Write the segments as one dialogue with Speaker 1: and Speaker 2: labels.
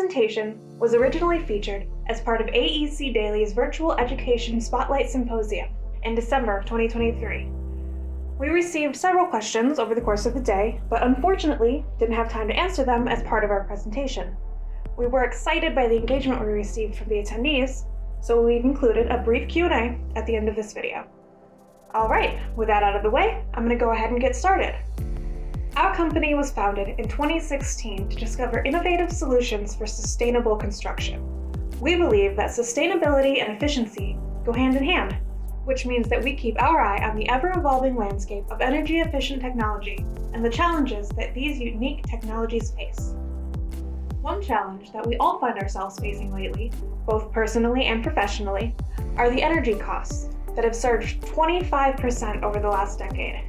Speaker 1: presentation was originally featured as part of AEC Daily's Virtual Education Spotlight Symposium in December of 2023. We received several questions over the course of the day, but unfortunately didn't have time to answer them as part of our presentation. We were excited by the engagement we received from the attendees, so we've included a brief Q&A at the end of this video. All right, with that out of the way, I'm going to go ahead and get started. Our company was founded in 2016 to discover innovative solutions for sustainable construction. We believe that sustainability and efficiency go hand in hand, which means that we keep our eye on the ever-evolving landscape of energy-efficient technology and the challenges that these unique technologies face. One challenge that we all find ourselves facing lately, both personally and professionally, are the energy costs that have surged 25% over the last decade.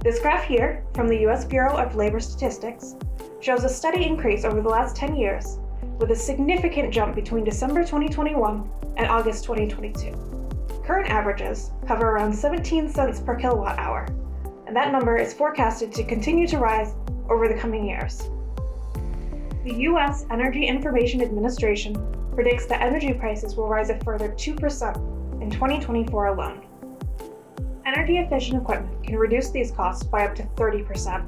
Speaker 1: This graph here, from the U.S. Bureau of Labor Statistics, shows a steady increase over the last 10 years, with a significant jump between December 2021 and August 2022. Current averages hover around 17 cents per kilowatt hour, and that number is forecasted to continue to rise over the coming years. The U.S. Energy Information Administration predicts that energy prices will rise a further 2% in 2024 alone. Energy-efficient equipment can reduce these costs by up to 30%.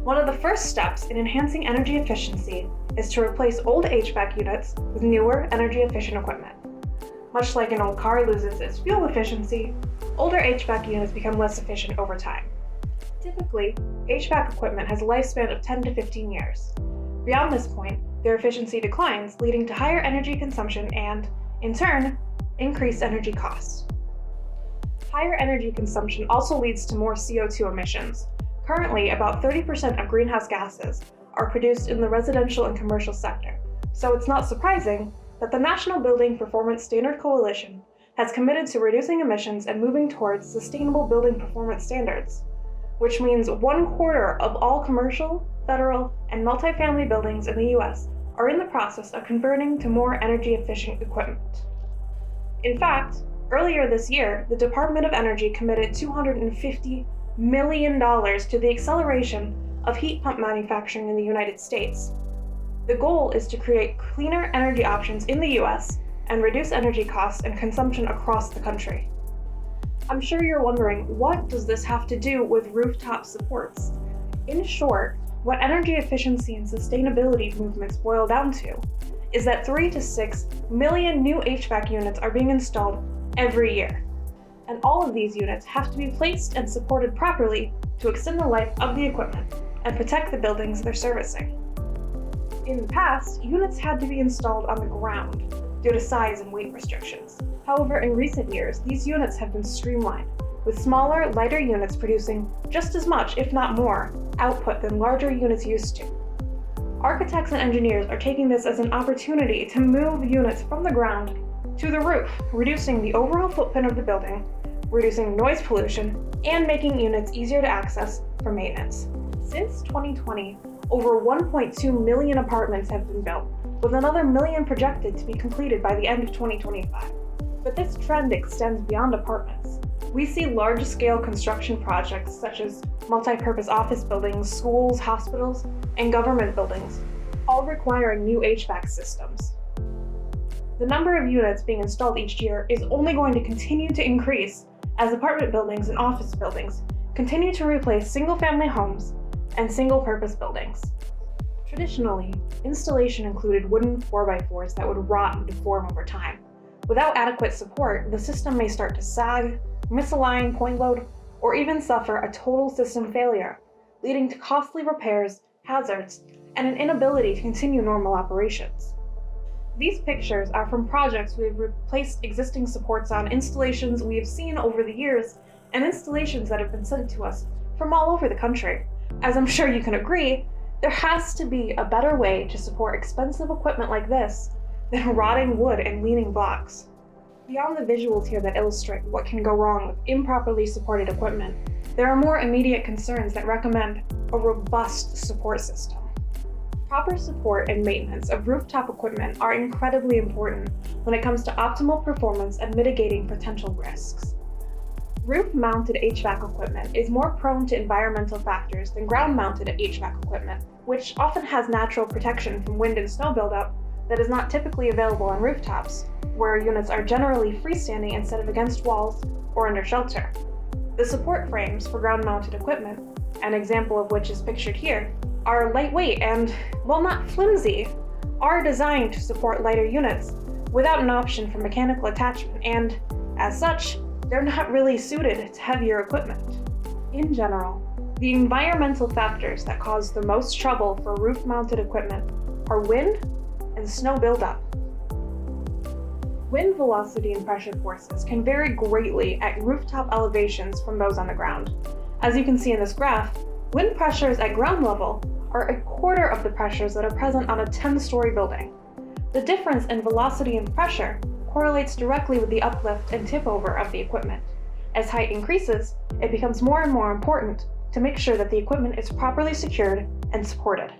Speaker 1: One of the first steps in enhancing energy efficiency is to replace old HVAC units with newer energy-efficient equipment. Much like an old car loses its fuel efficiency, older HVAC units become less efficient over time. Typically, HVAC equipment has a lifespan of 10 to 15 years. Beyond this point, their efficiency declines, leading to higher energy consumption and, in turn, increased energy costs. Higher energy consumption also leads to more CO2 emissions. Currently, about 30% of greenhouse gases are produced in the residential and commercial sector, so it's not surprising that the National Building Performance Standard Coalition has committed to reducing emissions and moving towards sustainable building performance standards, which means 1/4 of all commercial, federal, and multifamily buildings in the U.S. are in the process of converting to more energy-efficient equipment. In fact, earlier this year, the Department of Energy committed $250 million to the acceleration of heat pump manufacturing in the United States. The goal is to create cleaner energy options in the US and reduce energy costs and consumption across the country. I'm sure you're wondering, what does this have to do with rooftop supports? In short, what energy efficiency and sustainability movements boil down to is that 3 to 6 million new HVAC units are being installed every year. And all of these units have to be placed and supported properly to extend the life of the equipment and protect the buildings they're servicing. In the past, units had to be installed on the ground due to size and weight restrictions. However, in recent years, these units have been streamlined, with smaller, lighter units producing just as much, if not more, output than larger units used to. Architects and engineers are taking this as an opportunity to move units from the ground to the roof, reducing the overall footprint of the building, reducing noise pollution, and making units easier to access for maintenance. Since 2020, over 1.2 million apartments have been built, with another million projected to be completed by the end of 2025. But this trend extends beyond apartments. We see large-scale construction projects such as multi-purpose office buildings, schools, hospitals, and government buildings, all requiring new HVAC systems. The number of units being installed each year is only going to continue to increase as apartment buildings and office buildings continue to replace single-family homes and single-purpose buildings. Traditionally, installation included wooden 4x4s that would rot and deform over time. Without adequate support, the system may start to sag, misalign, point load, or even suffer a total system failure, leading to costly repairs, hazards, and an inability to continue normal operations. These pictures are from projects we have replaced existing supports on, installations we have seen over the years, and installations that have been sent to us from all over the country. As I'm sure you can agree, there has to be a better way to support expensive equipment like this than rotting wood and leaning blocks. Beyond the visuals here that illustrate what can go wrong with improperly supported equipment, there are more immediate concerns that recommend a robust support system. Proper support and maintenance of rooftop equipment are incredibly important when it comes to optimal performance and mitigating potential risks. Roof-mounted HVAC equipment is more prone to environmental factors than ground-mounted HVAC equipment, which often has natural protection from wind and snow buildup that is not typically available on rooftops, where units are generally freestanding instead of against walls or under shelter. The support frames for ground-mounted equipment, an example of which is pictured here, are lightweight and, while not flimsy, are designed to support lighter units without an option for mechanical attachment, and, as such, they're not really suited to heavier equipment. In general, the environmental factors that cause the most trouble for roof-mounted equipment are wind and snow buildup. Wind velocity and pressure forces can vary greatly at rooftop elevations from those on the ground. As you can see in this graph, wind pressures at ground level are a quarter of the pressures that are present on a 10-story building. The difference in velocity and pressure correlates directly with the uplift and tip over of the equipment. As height increases, it becomes more and more important to make sure that the equipment is properly secured and supported.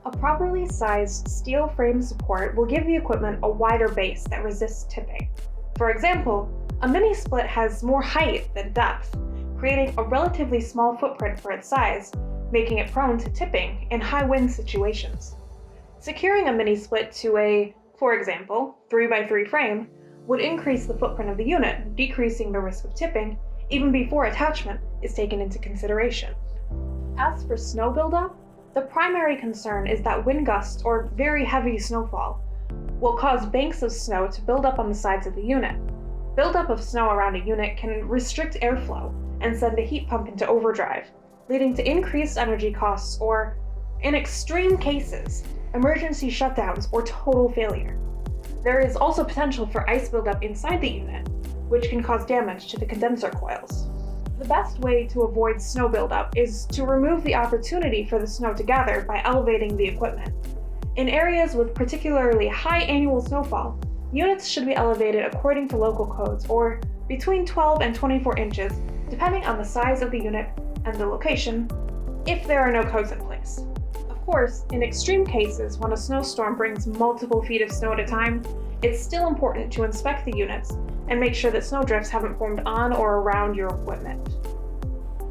Speaker 1: A properly sized steel frame support will give the equipment a wider base that resists tipping. For example, a mini split has more height than depth, creating a relatively small footprint for its size, making it prone to tipping in high wind situations. Securing a mini split to a, for example, 3x3 frame would increase the footprint of the unit, decreasing the risk of tipping even before attachment is taken into consideration. As for snow buildup, the primary concern is that wind gusts or very heavy snowfall will cause banks of snow to build up on the sides of the unit. Buildup of snow around a unit can restrict airflow and send a heat pump into overdrive, leading to increased energy costs or, in extreme cases, emergency shutdowns or total failure. There is also potential for ice buildup inside the unit, which can cause damage to the condenser coils. The best way to avoid snow buildup is to remove the opportunity for the snow to gather by elevating the equipment. In areas with particularly high annual snowfall, units should be elevated according to local codes, or between 12 and 24 inches, depending on the size of the unit and the location, if there are no codes in place. Of course, in extreme cases when a snowstorm brings multiple feet of snow at a time, it's still important to inspect the units and make sure that snowdrifts haven't formed on or around your equipment.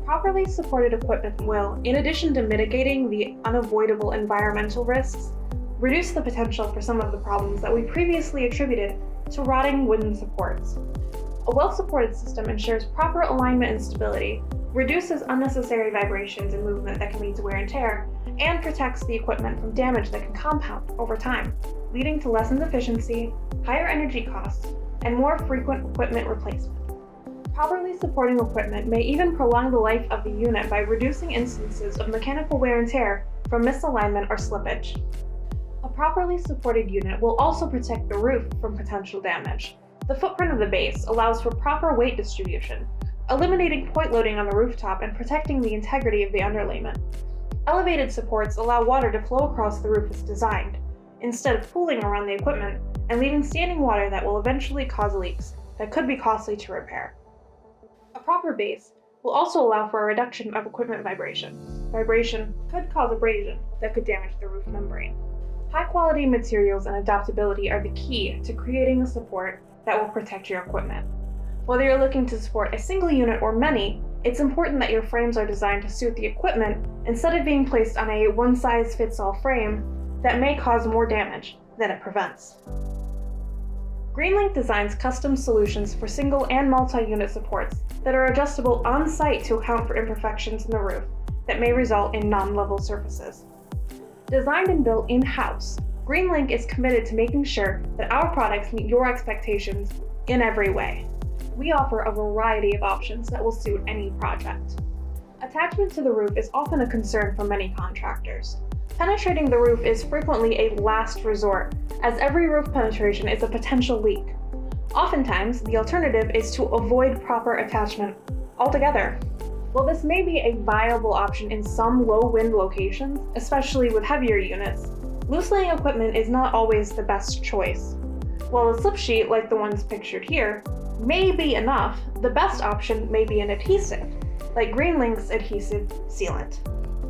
Speaker 1: Properly supported equipment will, in addition to mitigating the unavoidable environmental risks, reduce the potential for some of the problems that we previously attributed to rotting wooden supports. A well-supported system ensures proper alignment and stability, reduces unnecessary vibrations and movement that can lead to wear and tear, and protects the equipment from damage that can compound over time, leading to lessened efficiency, higher energy costs, and more frequent equipment replacement. Properly supporting equipment may even prolong the life of the unit by reducing instances of mechanical wear and tear from misalignment or slippage. A properly supported unit will also protect the roof from potential damage. The footprint of the base allows for proper weight distribution, eliminating point loading on the rooftop and protecting the integrity of the underlayment. Elevated supports allow water to flow across the roof as designed, instead of pooling around the equipment and leaving standing water that will eventually cause leaks that could be costly to repair. A proper base will also allow for a reduction of equipment vibration. Vibration could cause abrasion that could damage the roof membrane. High-quality materials and adaptability are the key to creating a support that will protect your equipment. Whether you're looking to support a single unit or many, it's important that your frames are designed to suit the equipment instead of being placed on a one-size-fits-all frame that may cause more damage than it prevents. GreenLink designs custom solutions for single and multi-unit supports that are adjustable on-site to account for imperfections in the roof that may result in non-level surfaces. Designed and built in-house, GreenLink is committed to making sure that our products meet your expectations in every way. We offer a variety of options that will suit any project. Attachment to the roof is often a concern for many contractors. Penetrating the roof is frequently a last resort, as every roof penetration is a potential leak. Oftentimes, the alternative is to avoid proper attachment altogether. While this may be a viable option in some low-wind locations, especially with heavier units, loose-laying equipment is not always the best choice. While a slip sheet, like the ones pictured here, may be enough, the best option may be an adhesive, like GreenLink's adhesive sealant.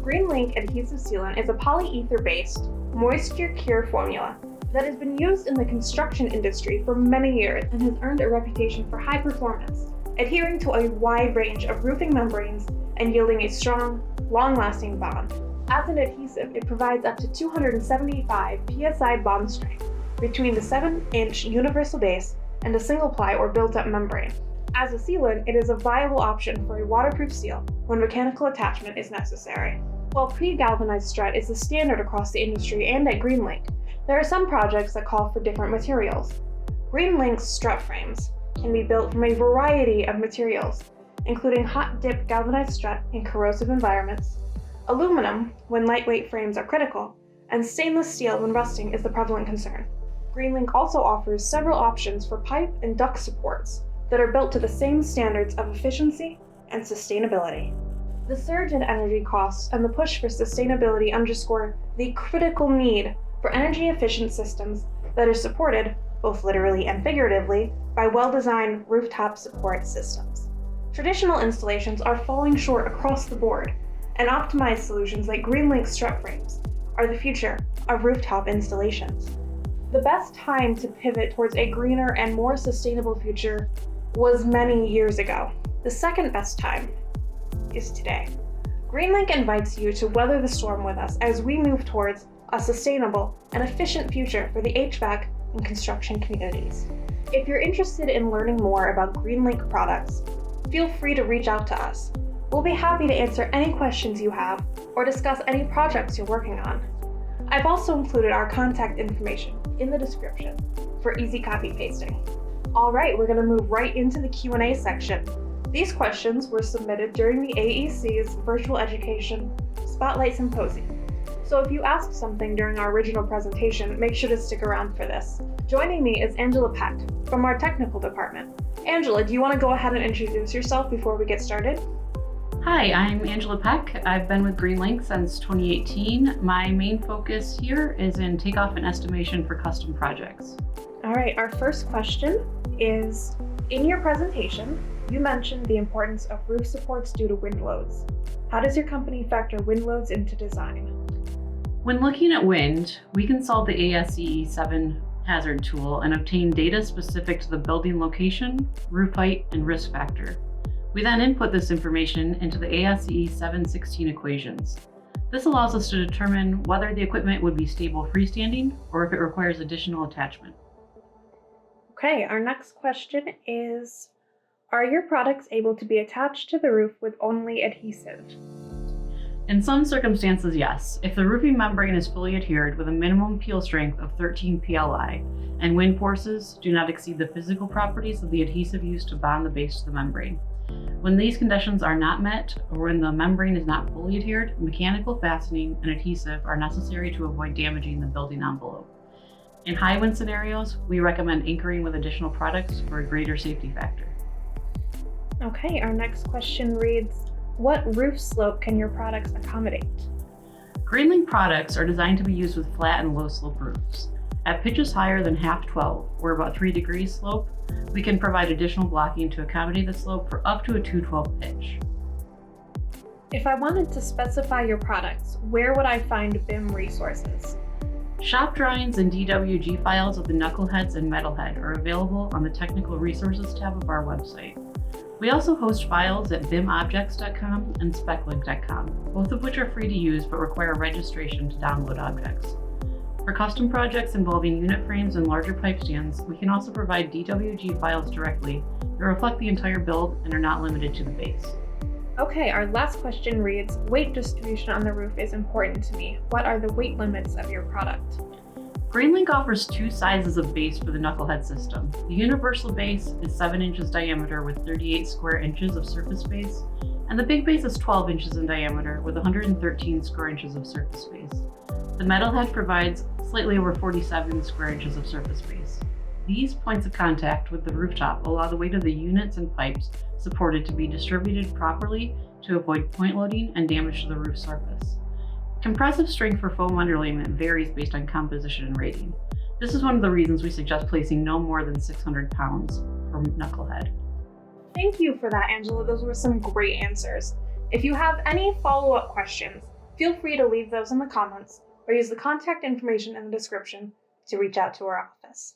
Speaker 1: GreenLink adhesive sealant is a polyether-based, moisture-cure formula that has been used in the construction industry for many years and has earned a reputation for high performance, adhering to a wide range of roofing membranes and yielding a strong, long-lasting bond. As an adhesive, it provides up to 275 psi bond strength between the 7-inch universal base and a single-ply or built-up membrane. As a sealant, it is a viable option for a waterproof seal when mechanical attachment is necessary. While pre-galvanized strut is the standard across the industry and at GreenLink, there are some projects that call for different materials. GreenLink's strut frames can be built from a variety of materials, including hot-dip galvanized strut in corrosive environments, aluminum when lightweight frames are critical, and stainless steel when rusting is the prevalent concern. GreenLink also offers several options for pipe and duct supports that are built to the same standards of efficiency and sustainability. The surge in energy costs and the push for sustainability underscore the critical need for energy-efficient systems that are supported, both literally and figuratively, by well-designed rooftop support systems. Traditional installations are falling short across the board, and optimized solutions like GreenLink strut frames are the future of rooftop installations. The best time to pivot towards a greener and more sustainable future was many years ago. The second best time is today. GreenLink invites you to weather the storm with us as we move towards a sustainable and efficient future for the HVAC and construction communities. If you're interested in learning more about GreenLink products, feel free to reach out to us. We'll be happy to answer any questions you have or discuss any projects you're working on. I've also included our contact information in the description for easy copy pasting. All right, we're going to move right into the Q&A section. These questions were submitted during the AEC's Virtual Education Spotlight Symposium. So if you asked something during our original presentation, make sure to stick around for this. Joining me is Angela Peck from our technical department. Angela, do you want to go ahead and introduce yourself before we get started?
Speaker 2: Hi, I'm Angela Peck. I've been with GreenLink since 2018. My main focus here is in takeoff and estimation for custom projects.
Speaker 1: All right, our first question is, in your presentation, you mentioned the importance of roof supports due to wind loads. How does your company factor wind loads into design?
Speaker 2: When looking at wind, we consult the ASCE 7 hazard tool and obtain data specific to the building location, roof height, and risk factor. We then input this information into the ASCE 716 equations. This allows us to determine whether the equipment would be stable freestanding or if it requires additional attachment.
Speaker 1: Okay, our next question is, are your products able to be attached to the roof with only adhesive?
Speaker 2: In some circumstances, yes. If the roofing membrane is fully adhered with a minimum peel strength of 13 PLI and wind forces do not exceed the physical properties of the adhesive used to bond the base to the membrane. When these conditions are not met, or when the membrane is not fully adhered, mechanical fastening and adhesive are necessary to avoid damaging the building envelope. In high wind scenarios, we recommend anchoring with additional products for a greater safety factor.
Speaker 1: Okay, our next question reads, what roof slope can your products accommodate?
Speaker 2: GreenLink products are designed to be used with flat and low slope roofs. At pitches higher than half 12, or about 3 degrees slope, we can provide additional blocking to accommodate the slope for up to a 212 pitch.
Speaker 1: If I wanted to specify your products, where would I find BIM resources?
Speaker 2: Shop drawings and DWG files of the knuckleheads and metalhead are available on the Technical Resources tab of our website. We also host files at bimobjects.com and speclink.com, both of which are free to use but require registration to download objects. For custom projects involving unit frames and larger pipe stands, we can also provide DWG files directly that reflect the entire build and are not limited to the base.
Speaker 1: Okay, our last question reads, weight distribution on the roof is important to me. What are the weight limits of your product?
Speaker 2: GreenLink offers 2 sizes of base for the knucklehead system. The universal base is 7 inches diameter with 38 square inches of surface space, and the big base is 12 inches in diameter with 113 square inches of surface space. The metalhead provides slightly over 47 square inches of surface space. These points of contact with the rooftop allow the weight of the units and pipes supported to be distributed properly to avoid point loading and damage to the roof surface. Compressive strength for foam underlayment varies based on composition and rating. This is one of the reasons we suggest placing no more than 600 pounds per knucklehead.
Speaker 1: Thank you for that, Angela. Those were some great answers. If you have any follow-up questions, feel free to leave those in the comments or use the contact information in the description to reach out to our office.